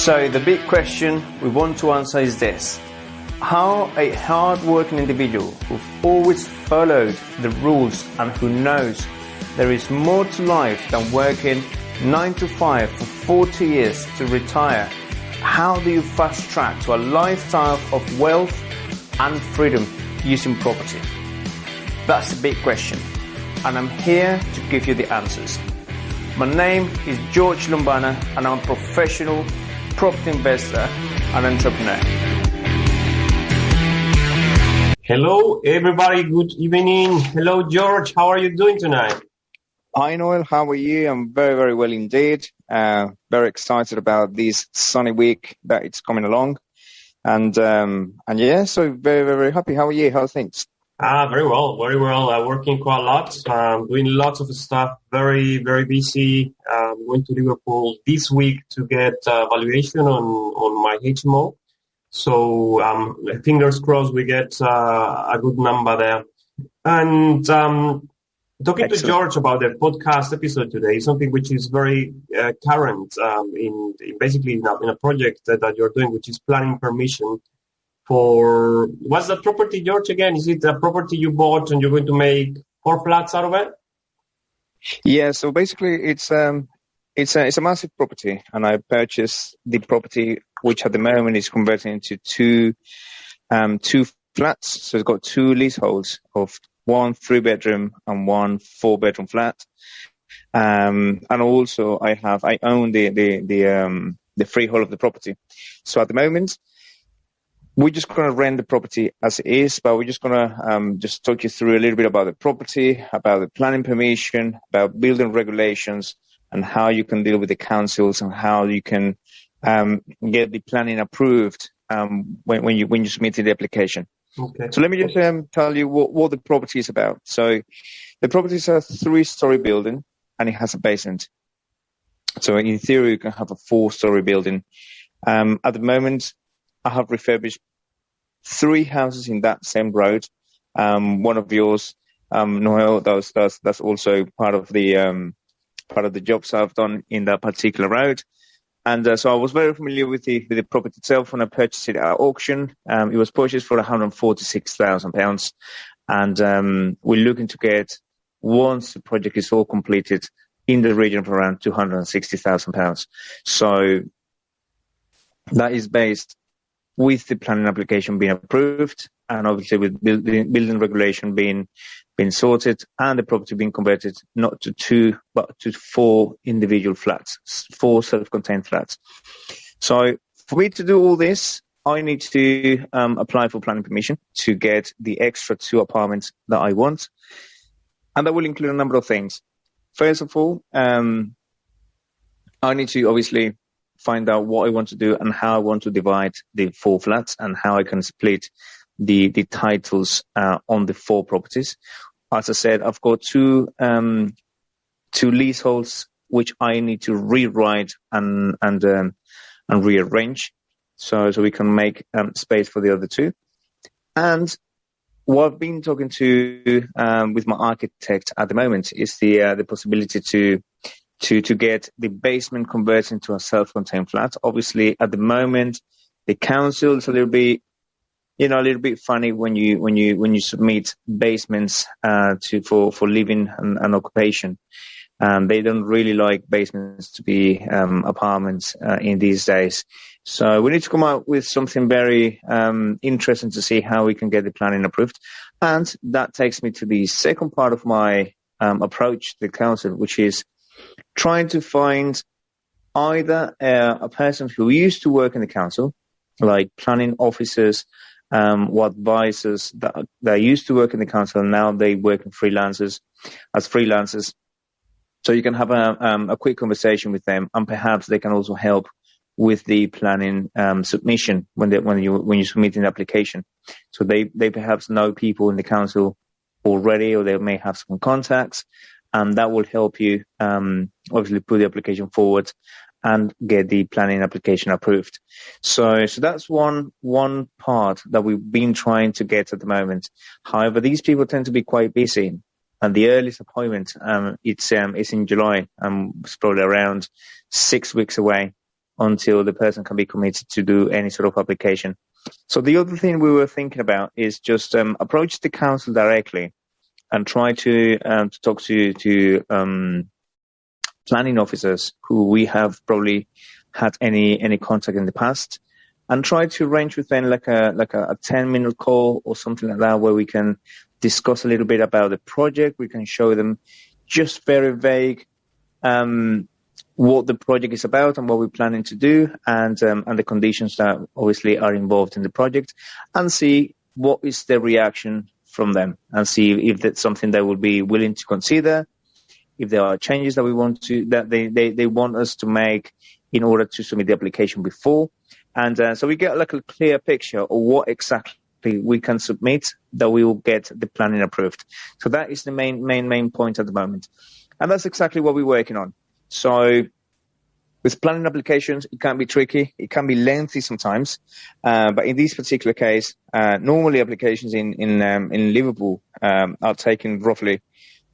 So the big question we want to answer is this: how a hard-working individual who always followed the rules and who knows there is more to life than working 9 to 5 for 40 years to retire, how do you fast track to a lifestyle of wealth and freedom using property? That's the big question, and I'm here to give you the answers. My name is George Lumbana, and I'm a professional property investor and entrepreneur. Hello, everybody. Good evening. Hello, George. How are you doing tonight? Hi, Noel. How are you? I'm very, very well indeed. Very excited about this sunny week that it's coming along. And yeah, so very, very, very happy. How are you? How are things? Very well, very well. Working quite a lot, doing lots of stuff, very, very busy. Going to Liverpool this week to get valuation on my HMO. So fingers crossed we get a good number there. And talking to George about the podcast episode today, something which is very current in a project that you're doing, which is planning permission for, what's the property, George, again? Is it a property you bought and you're going to make 4 flats out of it? Yeah, so basically it's a massive property, and I purchased the property, which at the moment is converted into two flats. So it's got 2 leaseholds of 1 3-bedroom and 1 4-bedroom flat. And also I own the freehold of the property. So at the moment, we're just going to rent the property as it is, but we're just going to just talk you through a little bit about the property, about the planning permission, about building regulations, and how you can deal with the councils and how you can get the planning approved when you submit the application. Okay. So let me just tell you what the property is about. So the property is a 3-story building, and it has a basement. So in theory, you can have a 4-story building. At the moment, I have refurbished 3 houses in that same road. One of yours, Noel, that's also part of the jobs I've done in that particular road. And so I was very familiar with the property itself when I purchased it at auction. It was purchased for £146,000, and we're looking to get, once the project is all completed, in the region of around £260,000. So that is based with the planning application being approved, and obviously with building regulation being sorted, and the property being converted not to 2 but to 4 individual flats, 4 self-contained flats. So for me to do all this, I need to apply for planning permission to get the extra 2 apartments that I want, and that will include a number of things. First of all, I need to obviously find out what I want to do and how I want to divide the 4 flats and how I can split the titles on the 4 properties. As I said, I've got 2 leaseholds which I need to rewrite and rearrange, so we can make space for the other 2. And what I've been talking to with my architect at the moment is the possibility to get the basement converted into a self-contained flat. Obviously, at the moment, the council is a little bit funny when you submit basements for living and occupation. They don't really like basements to be apartments in these days. So we need to come up with something very interesting to see how we can get the planning approved. And that takes me to the second part of my approach to the council, which is trying to find either a person who used to work in the council, like planning officers or advisors that used to work in the council, and now they work as freelancers. So you can have a quick conversation with them, and perhaps they can also help with the planning submission when you submit an application. So they perhaps know people in the council already, or they may have some contacts. And that will help you obviously put the application forward and get the planning application approved. So that's one part that we've been trying to get at the moment. However, these people tend to be quite busy, and the earliest appointment it's in July. It's probably around 6 weeks away. until the person can be committed to do any sort of application. So the other thing we were thinking about is just approach the council directly and try to talk to planning officers who we have probably had any contact in the past, and try to arrange with them like a 10-minute call or something like that, where we can discuss a little bit about the project. We can show them just very vague what the project is about and what we're planning to do, and the conditions that obviously are involved in the project, and see what is the reaction from them, and see if that's something they will be willing to consider, if there are changes that they want us to make in order to submit the application before. And so we get like a clear picture of what exactly we can submit that we will get the planning approved. So that is the main point at the moment. And that's exactly what we're working on. So with planning applications, it can be tricky. It can be lengthy sometimes. But in this particular case, normally applications in Liverpool are taken roughly.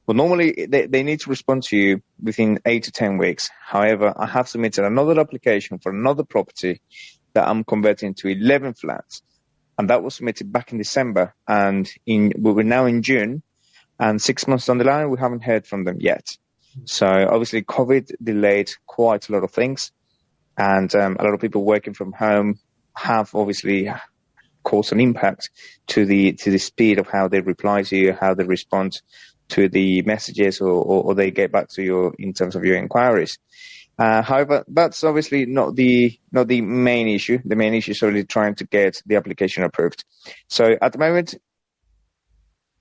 Well, normally they need to respond to you within 8 to 10 weeks. However, I have submitted another application for another property that I'm converting to 11 flats. And that was submitted back in December. And we're now in June. And 6 months down the line, we haven't heard from them yet. So obviously COVID delayed quite a lot of things, and a lot of people working from home have obviously caused an impact to the speed of how they reply to you, how they respond to the messages, or they get back to you in terms of your inquiries. However, that's obviously not the main issue. The main issue is really trying to get the application approved. So at the moment,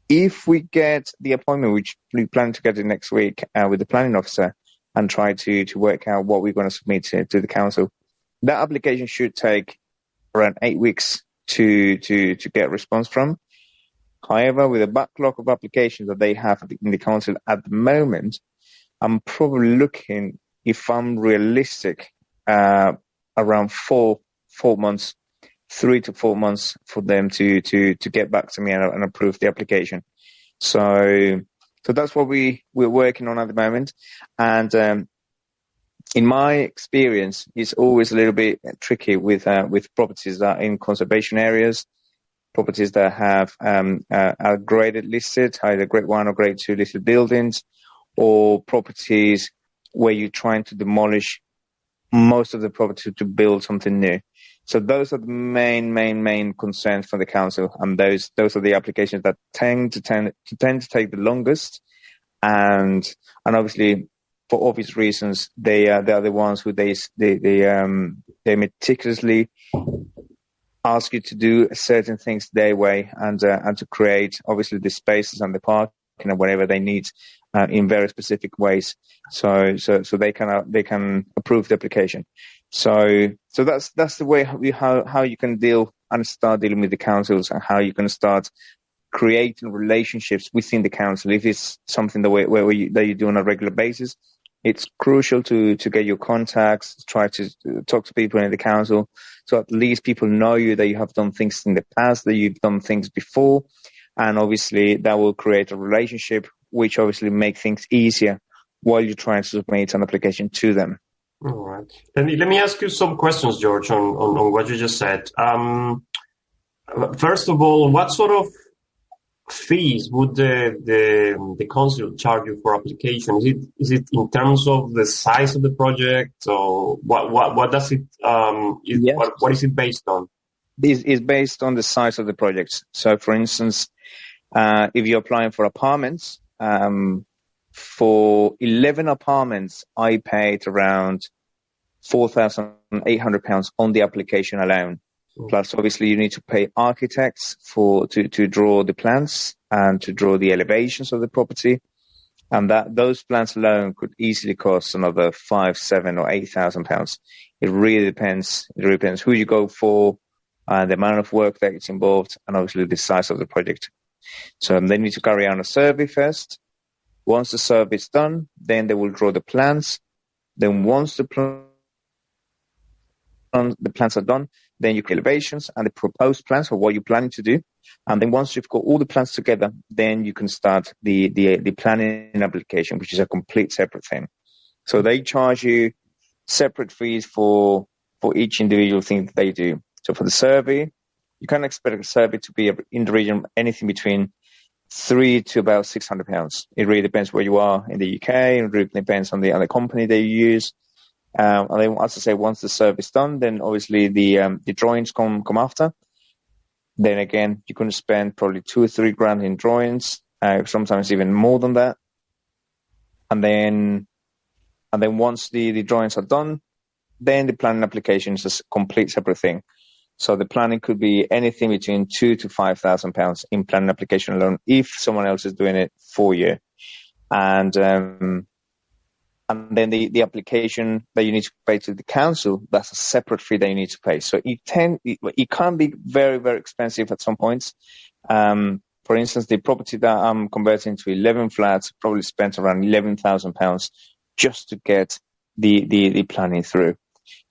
if we get the appointment, which we plan to get it next week with the planning officer, and try to work out what we're going to submit to the council, that application should take around 8 weeks to get a response from. However, with a backlog of applications that they have in the council at the moment, I'm probably looking, if I'm realistic, around 4 months. 3 to 4 months for them to get back to me and approve the application. So that's what we're working on at the moment. And in my experience, it's always a little bit tricky with properties that are in conservation areas, properties that have are graded listed, either grade 1 or grade 2 listed buildings, or properties where you're trying to demolish most of the property to build something new. So those are the main concerns for the council, and those are the applications that tend to take the longest, and obviously for obvious reasons they are the ones who they meticulously ask you to do certain things their way, and to create obviously the spaces and the parking and whatever they need in very specific ways, so they can approve the application. So that's the way how you can deal and start dealing with the councils, and how you can start creating relationships within the council. If it's something that you do on a regular basis, it's crucial to get your contacts, try to talk to people in the council, so at least people know you, that you have done things in the past, that you've done things before, and obviously that will create a relationship, which obviously make things easier while you're trying to submit an application to them. All right. Let me ask you some questions, George, on what you just said. First of all, what sort of fees would the council charge you for application? Is it in terms of the size of the project, or what does it Yes. what is it based on? This is based on the size of the project. So, for instance, if you're applying for apartments, for 11 apartments, I paid around £4,800 on the application alone. Plus, obviously, you need to pay architects to draw the plans and to draw the elevations of the property, and those plans alone could easily cost another £5,000, £7,000 or £8,000. It really depends. It really depends who you go for, the amount of work that is involved, and obviously the size of the project. So they need to carry out a survey first. Once the survey is done, then they will draw the plans. Then once the plans are done, then you create elevations and the proposed plans for what you're planning to do. And then once you've got all the plans together, then you can start the planning application, which is a complete separate thing. So they charge you separate fees for for each individual thing that they do. So for the survey, you can expect a survey to be in the region anything between £300 to about £600. It really depends where you are in the UK. It really depends on the other company they use. And then, as I say, once the survey is done, then obviously the drawings come after. Then again, you can spend probably £2 or £3 grand in drawings, sometimes even more than that. And then once the drawings are done, then the planning application is a complete separate thing. So the planning could be anything between £2,000 to £5,000 in planning application alone if someone else is doing it for you. And then the application that you need to pay to the council, that's a separate fee that you need to pay. So it can be very, very expensive at some points. For instance, the property that I'm converting to 11 flats probably spent around £11,000 just to get the planning through.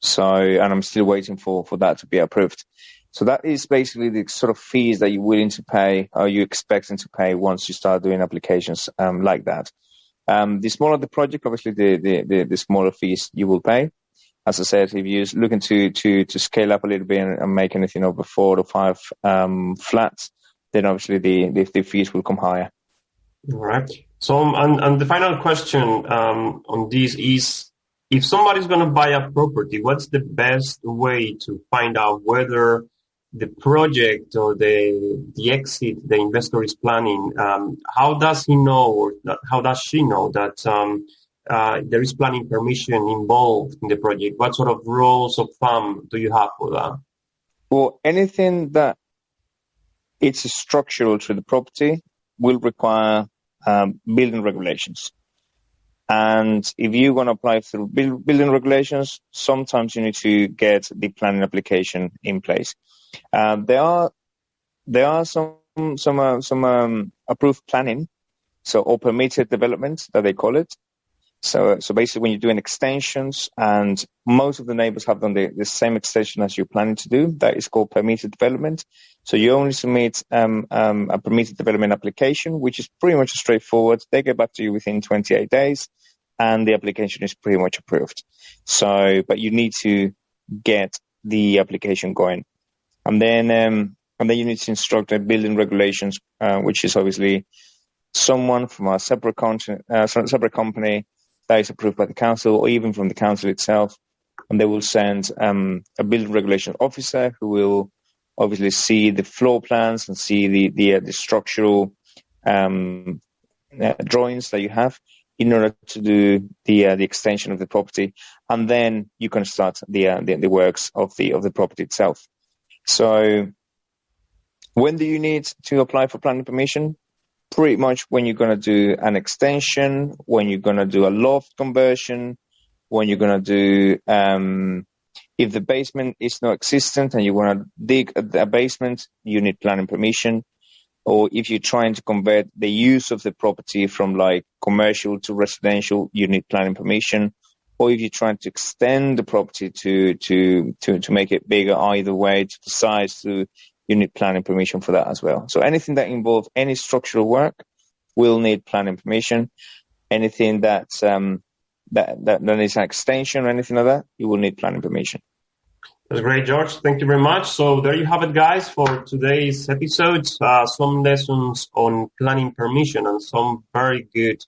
So, and I'm still waiting for that to be approved. So that is basically the sort of fees that you're willing to pay or you're expecting to pay once you start doing applications like that. The smaller the project, obviously the smaller fees you will pay. As I said, if you're looking to scale up a little bit and make anything over 4 or 5 flats, then obviously the fees will come higher. All right. So, and the final question on this is, if somebody's going to buy a property, what's the best way to find out whether the project or the exit the investor is planning? How does he know, or how does she know that there is planning permission involved in the project? What sort of rules of thumb do you have for that? Well, anything that it's structural to the property will require building regulations. And if you want to apply through building regulations, sometimes you need to get the planning application in place. There are some approved planning, or permitted development that they call it. So basically, when you're doing extensions, and most of the neighbors have done the same extension as you're planning to do, that is called permitted development. So you only submit a permitted development application, which is pretty much straightforward. They get back to you within 28 days, and the application is pretty much approved. So, but you need to get the application going, and then you need to instruct the building regulations, which is obviously someone from a separate company that is approved by the council, or even from the council itself, and they will send a building regulations officer who will obviously see the floor plans and see the structural drawings that you have in order to do the extension of the property, and then you can start the works of the property itself. So, when do you need to apply for planning permission? Pretty much when you're going to do an extension, when you're going to do a loft conversion, when you're going to do, if the basement is not existent and you want to dig a basement, you need planning permission. Or if you're trying to convert the use of the property from like commercial to residential, you need planning permission. Or if you're trying to extend the property to make it bigger, either way, to the size, you need planning permission for that as well. So anything that involves any structural work will need planning permission. Anything that is an extension or anything like that, you will need planning permission. That's great, George. Thank you very much. So there you have it, guys, for today's episode. Some lessons on planning permission and some very good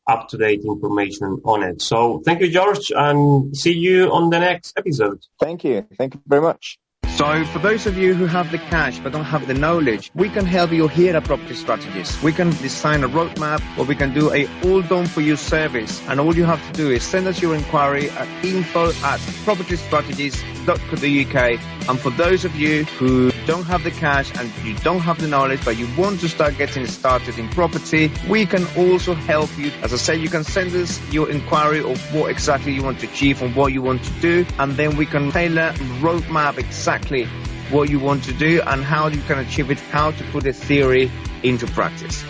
up-to-date information on it. So thank you, George, and see you on the next episode. Thank you. Thank you very much. So for those of you who have the cash but don't have the knowledge, we can help you here at Property Strategies. We can design a roadmap, or we can do a all-done-for-you service. And all you have to do is send us your inquiry at info@propertystrategies.co.uk. And for those of you who don't have the cash and you don't have the knowledge but you want to start getting started in property, we can also help you. As I said, you can send us your inquiry of what exactly you want to achieve and what you want to do, and then we can tailor a roadmap exactly what you want to do and how you can achieve it, how to put the theory into practice.